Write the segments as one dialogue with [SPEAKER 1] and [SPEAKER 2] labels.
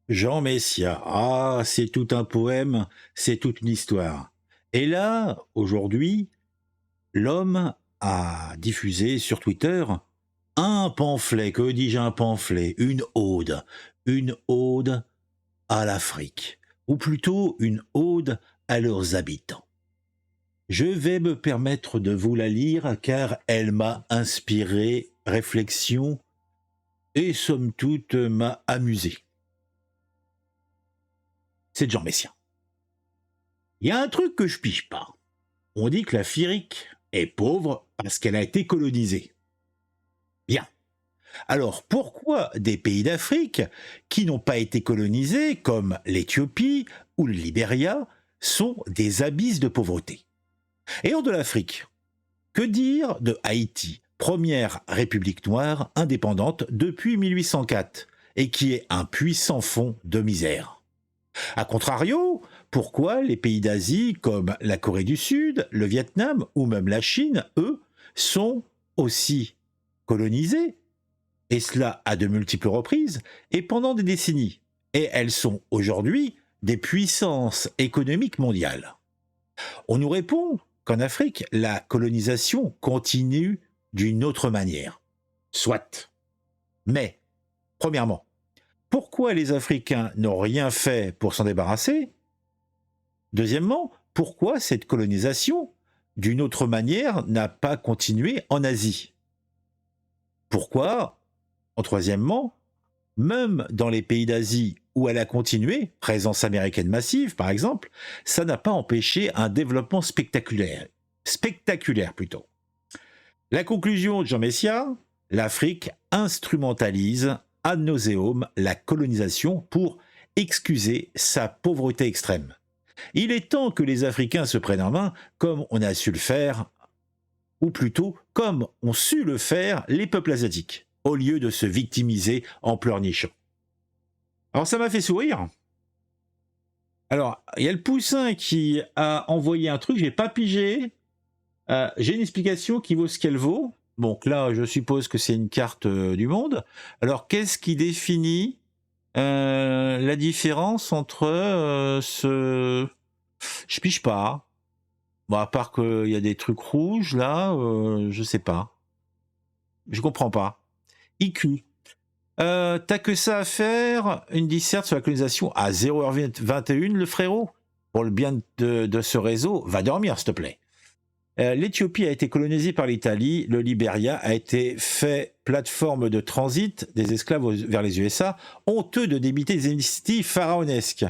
[SPEAKER 1] Jean Messia, ah, c'est tout un poème, c'est toute une histoire. Et là, aujourd'hui, l'homme a diffusé sur Twitter un pamphlet, que dis-je un pamphlet, une ode à l'Afrique, ou plutôt une ode à leurs habitants. Je vais me permettre de vous la lire car elle m'a inspiré réflexion et somme toute m'a amusé. C'est de Jean Messia. Il y a un truc que je pige pas. On dit que l'Afrique est pauvre parce qu'elle a été colonisée. Bien. Alors pourquoi des pays d'Afrique qui n'ont pas été colonisés, comme l'Éthiopie ou le Libéria, sont des abysses de pauvreté? Et hors de l'Afrique, que dire de Haïti, première république noire indépendante depuis 1804, et qui est un puissant fond de misère? A contrario, pourquoi les pays d'Asie comme la Corée du Sud, le Vietnam ou même la Chine, eux, sont aussi colonisés, et cela à de multiples reprises et pendant des décennies, et elles sont aujourd'hui des puissances économiques mondiales? On nous répond qu'en Afrique, la colonisation continue d'une autre manière. Soit. Mais, premièrement, pourquoi les Africains n'ont rien fait pour s'en débarrasser? Deuxièmement, pourquoi cette colonisation, d'une autre manière, n'a pas continué en Asie? Pourquoi, en troisièmement, même dans les pays d'Asie où elle a continué, présence américaine massive par exemple, ça n'a pas empêché un développement spectaculaire. Spectaculaire plutôt. La conclusion de Jean Messia, l'Afrique instrumentalise ad nauseum la colonisation pour excuser sa pauvreté extrême. Il est temps que les Africains se prennent en main comme on a su le faire, ou plutôt comme ont su le faire les peuples asiatiques, au lieu de se victimiser en pleurnichant. Alors ça m'a fait sourire. Alors, il y a le Poussin qui a envoyé un truc, j'ai pas pigé. J'ai une explication qui vaut ce qu'elle vaut. Donc là, je suppose que c'est une carte du monde. Alors, qu'est-ce qui définit la différence entre ce... Je pige pas. Bon, à part qu'il y a des trucs rouges, là, je sais pas. Je comprends pas. IQ. T'as que ça à faire, une disserte sur la colonisation à 0h21, le frérot. Pour le bien de ce réseau, va dormir, s'il te plaît. L'Éthiopie a été colonisée par l'Italie, le Libéria a été fait plateforme de transit des esclaves vers les USA, honteux de débiter des initiatives pharaonesques.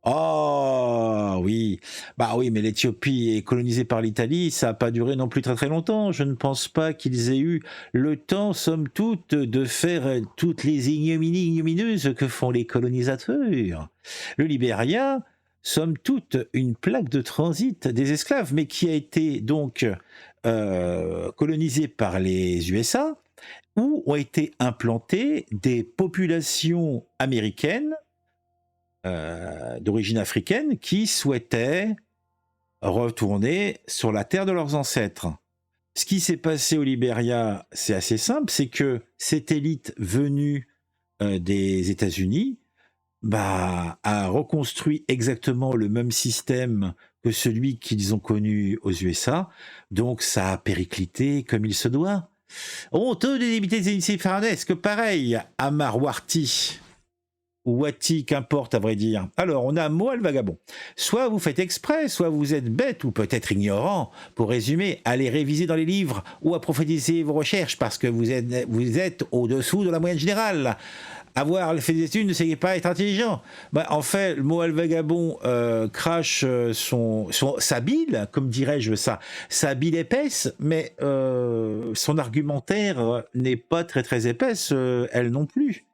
[SPEAKER 1] Oh oui, bah oui, mais l'Éthiopie est colonisée par l'Italie, ça n'a pas duré non plus très très longtemps. Je ne pense pas qu'ils aient eu le temps, somme toute, de faire toutes les ignominies ignomineuses que font les colonisateurs. Le Libéria, somme toute, une plaque de transit des esclaves, mais qui a été donc colonisée par les USA, où ont été implantées des populations américaines d'origine africaine qui souhaitaient retourner sur la terre de leurs ancêtres. Ce qui s'est passé au Libéria, c'est assez simple, c'est que cette élite venue des États-Unis a reconstruit exactement le même système que celui qu'ils ont connu aux USA, donc ça a périclité comme il se doit. Honteux de limiter des initiatives pharaonesques, pareil, Amar Warti, ou Wati, qu'importe à vrai dire. Alors, on a Moal Vagabond. Soit vous faites exprès, soit vous êtes bête ou peut-être ignorant. Pour résumer, allez réviser dans les livres ou approfondir vos recherches parce que vous êtes au-dessous de la moyenne générale. Avoir fait des études ne c'est pas être intelligent. En fait, le Moal Vagabond crache sa bile, comme dirais-je sa bile épaisse, mais son argumentaire n'est pas très très épaisse, elle non plus.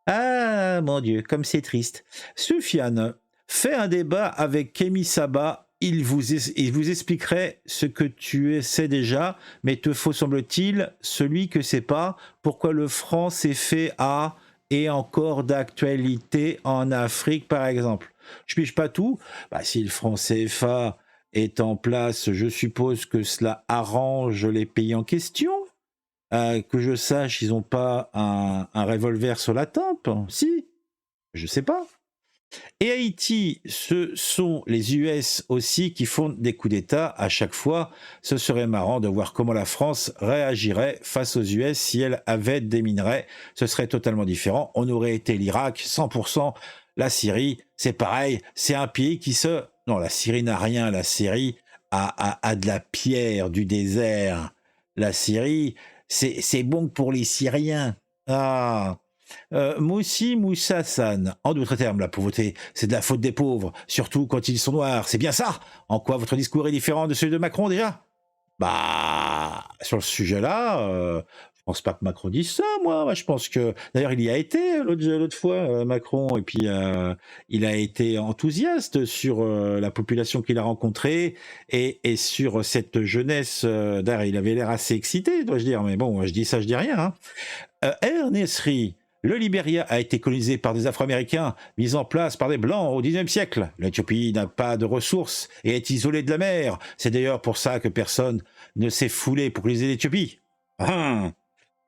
[SPEAKER 1] Ah, mon Dieu, comme c'est triste. Soufiane, fais un débat avec Kémy Saba. Il vous expliquerait ce que tu sais déjà, mais te faut, semble-t-il, celui que c'est pas, pourquoi le franc s'est fait à et encore d'actualité en Afrique, par exemple. Je pige pas tout. Si le franc CFA est en place, je suppose que cela arrange les pays en question. Que je sache, ils n'ont pas un revolver sur la tempe. Si, Je sais pas. Et Haïti, ce sont les US aussi qui font des coups d'État à chaque fois. Ce serait marrant de voir comment la France réagirait face aux US si elle avait des minerais. Ce serait totalement différent. On aurait été l'Irak, 100%. La Syrie, c'est pareil. C'est un pays qui se... Non, la Syrie n'a rien. La Syrie a de la pierre, du désert. La Syrie, c'est bon pour les Syriens. Ah, Moussi Moussa-san, en d'autres termes, la pauvreté, c'est de la faute des pauvres, surtout quand ils sont noirs. C'est bien ça? En quoi votre discours est différent de celui de Macron déjà? Bah, sur le sujet-là, je pense pas que Macron dise ça, moi. Je pense que, d'ailleurs, il y a été l'autre fois, Macron, et puis il a été enthousiaste sur la population qu'il a rencontrée et sur cette jeunesse. D'ailleurs, il avait l'air assez excité, dois-je dire, mais bon, je dis ça, je dis rien. Hein. El Nesri, le Libéria a été colonisé par des Afro-Américains, mis en place par des Blancs au XIXe siècle. L'Éthiopie n'a pas de ressources et est isolée de la mer. C'est d'ailleurs pour ça que personne ne s'est foulé pour coloniser l'Éthiopie. Ah.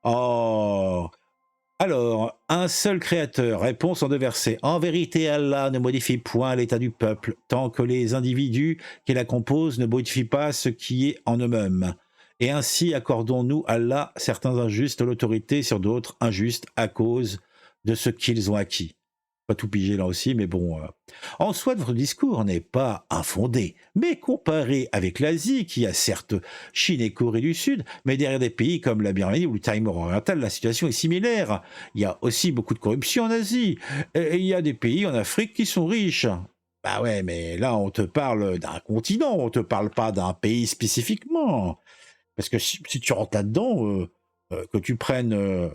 [SPEAKER 1] Oh. Alors, un seul créateur, réponse en deux versets. En vérité, Allah ne modifie point l'état du peuple, tant que les individus qui la composent ne modifient pas ce qui est en eux-mêmes. Et ainsi accordons-nous à Allah certains injustes l'autorité sur d'autres injustes à cause de ce qu'ils ont acquis. Pas tout pigé là aussi, mais bon. En soi, votre discours n'est pas infondé, mais comparé avec l'Asie, qui a certes Chine et Corée du Sud, mais derrière des pays comme la Birmanie ou le Timor oriental, la situation est similaire. Il y a aussi beaucoup de corruption en Asie, et il y a des pays en Afrique qui sont riches. Bah ouais, mais là, on te parle d'un continent, on te parle pas d'un pays spécifiquement. Parce que si tu rentres là-dedans, que tu prennes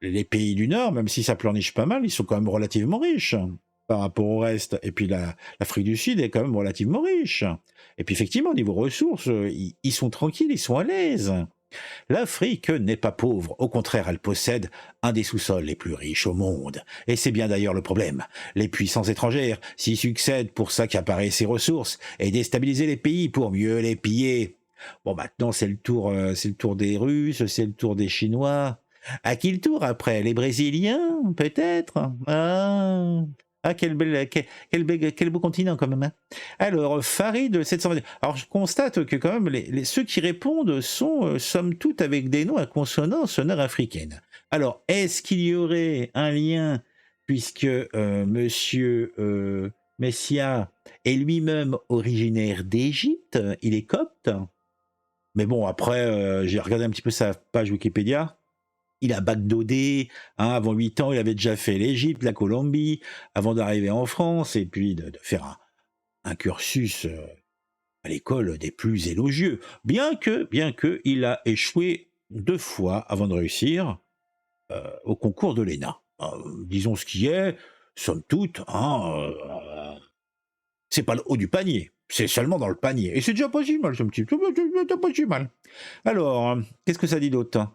[SPEAKER 1] les pays du Nord, même si ça pleurniche pas mal, ils sont quand même relativement riches par rapport au reste. Et puis l'Afrique du Sud est quand même relativement riche. Et puis effectivement, au niveau ressources, ils sont tranquilles, ils sont à l'aise. L'Afrique n'est pas pauvre, au contraire, elle possède un des sous-sols les plus riches au monde. Et c'est bien d'ailleurs le problème. Les puissances étrangères s'y succèdent pour s'accaparer ces ressources et déstabiliser les pays pour mieux les piller. Bon, maintenant, c'est le tour des Russes, c'est le tour des Chinois. À qui le tour après? Les Brésiliens, peut-être? Quel beau continent quand même. Hein. Alors, Farid 720. Alors, je constate que quand même, ceux qui répondent sont, somme toute, avec des noms à consonance nord-africaine. Alors, est-ce qu'il y aurait un lien, puisque monsieur Messia est lui-même originaire d'Égypte, il est copte? Mais bon, après, j'ai regardé un petit peu sa page Wikipédia. Il a backdodé, hein, avant 8 ans, il avait déjà fait l'Égypte, la Colombie, avant d'arriver en France, et puis de faire un cursus à l'école des plus élogieux. Bien que, il a échoué 2 fois avant de réussir au concours de l'ENA. Disons ce qui est, somme toute, hein, c'est pas le haut du panier. C'est seulement dans le panier. Et c'est déjà pas si mal, ce petit. C'est pas si mal. Alors, qu'est-ce que ça dit d'autre?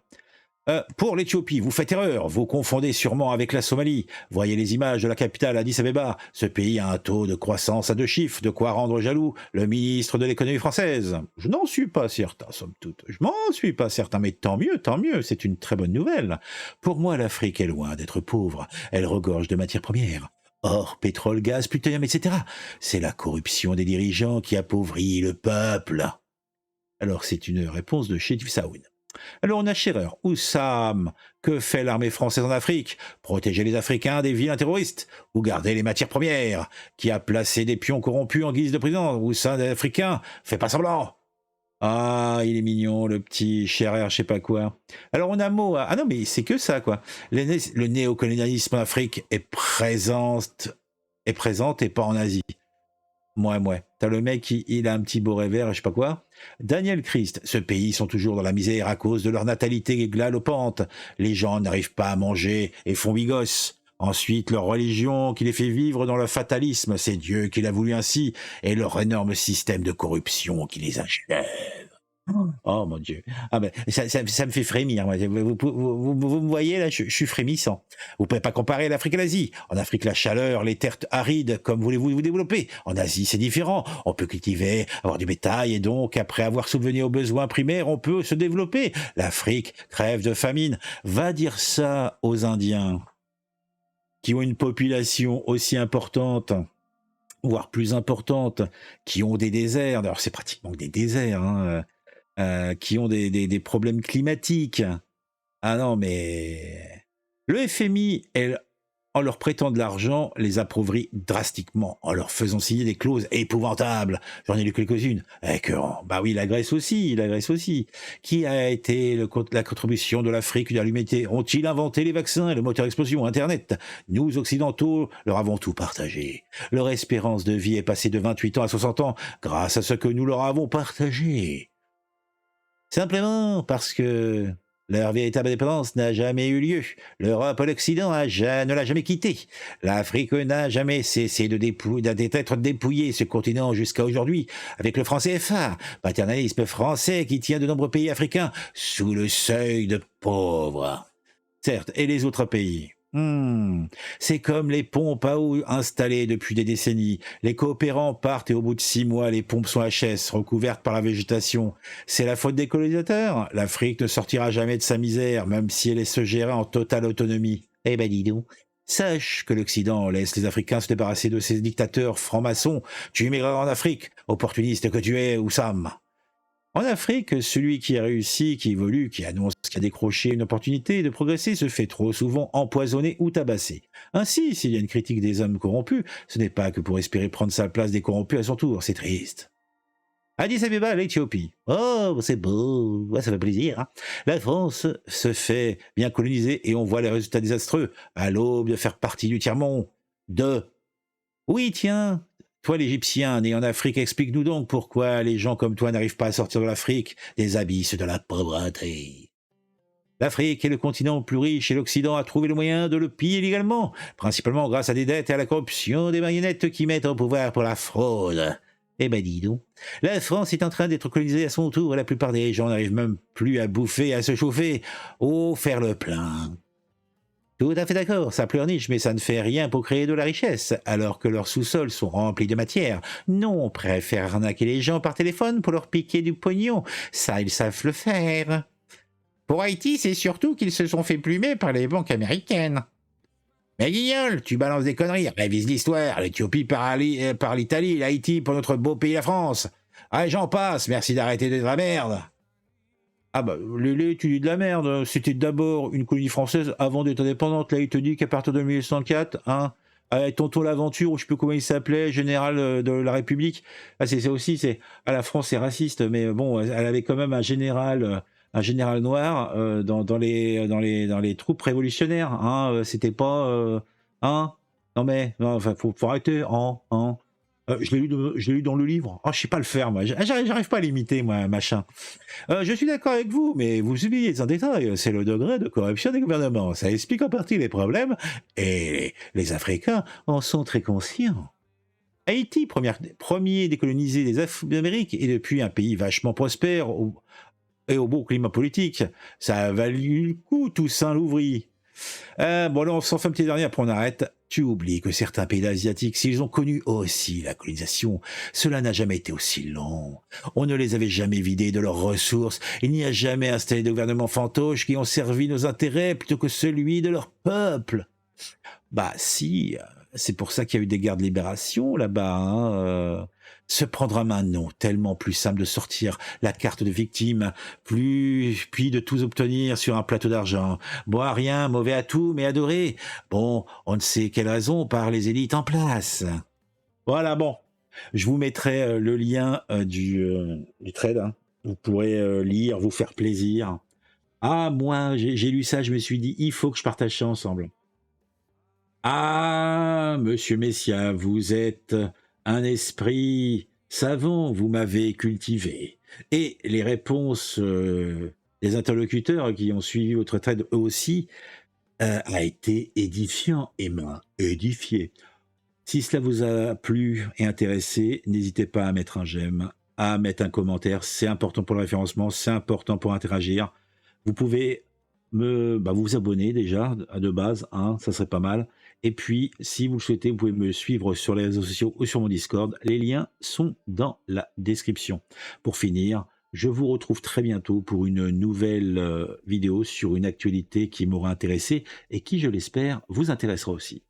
[SPEAKER 1] Pour l'Éthiopie, vous faites erreur, vous confondez sûrement avec la Somalie. Voyez les images de la capitale Addis Abeba. Ce pays a un taux de croissance à 2 chiffres, de quoi rendre jaloux le ministre de l'économie française. Je n'en suis pas certain, somme toute. Je m'en suis pas certain, mais tant mieux, c'est une très bonne nouvelle. Pour moi, l'Afrique est loin d'être pauvre. Elle regorge de matières premières. Or, pétrole, gaz, plutonium, etc. C'est la corruption des dirigeants qui appauvrit le peuple. Alors, c'est une réponse de Chedif Saoun. Alors on a Scherer, Oussam, que fait l'armée française en Afrique? Protéger les Africains des vilains terroristes ou garder les matières premières? Qui a placé des pions corrompus en guise de président? Oussam africain, fais pas semblant. Ah, il est mignon, le petit Scherer, je sais pas quoi. Alors on a mot, ah non mais c'est que ça quoi. Le néocolonialisme en Afrique est présente et pas en Asie. Ouais. T'as le mec, il a un petit beau vert, je sais pas quoi. Daniel Christ, ce pays sont toujours dans la misère à cause de leur natalité galopante. Les gens n'arrivent pas à manger et font bigos. Ensuite, leur religion qui les fait vivre dans le fatalisme, c'est Dieu qui l'a voulu ainsi, et leur énorme système de corruption qui les achève. Oh mon Dieu. Ah ben, ça me fait frémir. Vous me voyez là, je suis frémissant. Vous pouvez pas comparer l'Afrique et l'Asie. En Afrique, la chaleur, les terres arides, comme voulez-vous vous développer. En Asie, c'est différent. On peut cultiver, avoir du bétail, et donc, après avoir subvenu aux besoins primaires, on peut se développer. L'Afrique crève de famine. Va dire ça aux Indiens. qui ont une population aussi importante, voire plus importante, qui ont des déserts, alors c'est pratiquement des déserts, hein, qui ont des problèmes climatiques. Ah non, mais le FMI, en leur prêtant de l'argent, les appauvrit drastiquement, en leur faisant signer des clauses épouvantables. J'en ai lu quelques-unes. Écœurant. Bah oui, la Grèce aussi, la Grèce aussi. Qui a été la contribution de l'Afrique et de l'humanité? Ont-ils inventé les vaccins et le moteur d'explosion, Internet? Nous, Occidentaux, leur avons tout partagé. Leur espérance de vie est passée de 28 ans à 60 ans grâce à ce que nous leur avons partagé. Simplement parce que leur véritable indépendance n'a jamais eu lieu. L'Europe et l'Occident ne l'a jamais quitté. L'Afrique n'a jamais cessé d'être dépouillée, ce continent, jusqu'à aujourd'hui, avec le franc CFA, paternalisme français qui tient de nombreux pays africains sous le seuil de pauvres. Certes, et les autres pays? C'est comme les pompes à eau installées depuis des décennies. Les coopérants partent et au bout de 6 mois, les pompes sont HS, recouvertes par la végétation. C'est la faute des colonisateurs. L'Afrique ne sortira jamais de sa misère, même si elle se gérait en totale autonomie. Eh ben dis donc. Sache que l'Occident laisse les Africains se débarrasser de ces dictateurs francs-maçons. Tu immigreras en Afrique, opportuniste que tu es, Oussam. En Afrique, celui qui a réussi, qui évolue, qui annonce qu'il a décroché une opportunité de progresser se fait trop souvent empoisonner ou tabasser. Ainsi, s'il y a une critique des hommes corrompus, ce n'est pas que pour espérer prendre sa place des corrompus à son tour, c'est triste. Addis Abeba, l'Éthiopie. Oh, c'est beau, ouais, ça fait plaisir. Hein. La France se fait bien coloniser et on voit les résultats désastreux, à l'aube de faire partie du tiers-monde. Oui, tiens, toi l'Égyptien, né en Afrique, explique-nous donc pourquoi les gens comme toi n'arrivent pas à sortir de l'Afrique, des abysses de la pauvreté. L'Afrique est le continent le plus riche et l'Occident a trouvé le moyen de le piller légalement, principalement grâce à des dettes et à la corruption des marionnettes qui mettent au pouvoir pour la fraude. Eh ben dis donc, la France est en train d'être colonisée à son tour et la plupart des gens n'arrivent même plus à bouffer, à se chauffer, ou faire le plein. Tout à fait d'accord, ça pleurniche, mais ça ne fait rien pour créer de la richesse, alors que leurs sous-sols sont remplis de matière. Non, on préfère arnaquer les gens par téléphone pour leur piquer du pognon. Ça, ils savent le faire. Pour Haïti, c'est surtout qu'ils se sont fait plumer par les banques américaines. Mais Guignol, tu balances des conneries, révise l'histoire. L'Éthiopie par l'Italie, l'Haïti pour notre beau pays la France. Ah, j'en passe, merci d'arrêter d'être la merde. Ah bah, tu dis de la merde, c'était d'abord une colonie française avant d'être indépendante. Là, il te dit qu'à partir de 1904, hein, avec Tonton l'Aventure, ou je sais plus comment il s'appelait, général de la République. Ah, c'est ça aussi, la France est raciste, mais bon, elle avait quand même un général noir dans les troupes révolutionnaires. Hein, c'était pas, hein, non mais, non, enfin, faut arrêter, hein. Je l'ai lu dans le livre. Oh, je sais pas le faire, moi. J'arrive pas à l'imiter, moi, machin. Je suis d'accord avec vous, mais vous oubliez un détail, c'est le degré de corruption des gouvernements. Ça explique en partie les problèmes, et les Africains en sont très conscients. Haïti, premier décolonisé des Amériques, est depuis un pays vachement prospère et au beau climat politique. Ça a valu le coup, Toussaint Louverie. Bon, là, on s'en fait un petit dernier, après on arrête. Tu oublies que certains pays asiatiques, s'ils ont connu aussi la colonisation, cela n'a jamais été aussi long. On ne les avait jamais vidés de leurs ressources. Il n'y a jamais installé de gouvernements fantoches qui ont servi nos intérêts plutôt que celui de leur peuple. Bah si, c'est pour ça qu'il y a eu des guerres de libération là-bas. Hein. Se prendre un maintenant, tellement plus simple de sortir la carte de victime, puis de tout obtenir sur un plateau d'argent. Bon à rien, mauvais à tout, mais adoré. Bon, on ne sait quelle raison par les élites en place. Voilà, bon. Je vous mettrai le lien du trade. Hein. Vous pourrez lire, vous faire plaisir. Ah, moi, j'ai lu ça, je me suis dit, il faut que je partage ça ensemble. Ah, monsieur Messia, vous êtes un esprit savant, vous m'avez cultivé. Et les réponses des interlocuteurs qui ont suivi votre trade, eux aussi, a été édifiant et m'a édifié. Si cela vous a plu et intéressé, n'hésitez pas à mettre un j'aime, à mettre un commentaire, c'est important pour le référencement, c'est important pour interagir. Vous pouvez vous abonner déjà de base, hein, ça serait pas mal. Et puis, si vous le souhaitez, vous pouvez me suivre sur les réseaux sociaux ou sur mon Discord. Les liens sont dans la description. Pour finir, je vous retrouve très bientôt pour une nouvelle vidéo sur une actualité qui m'aura intéressé et qui, je l'espère, vous intéressera aussi.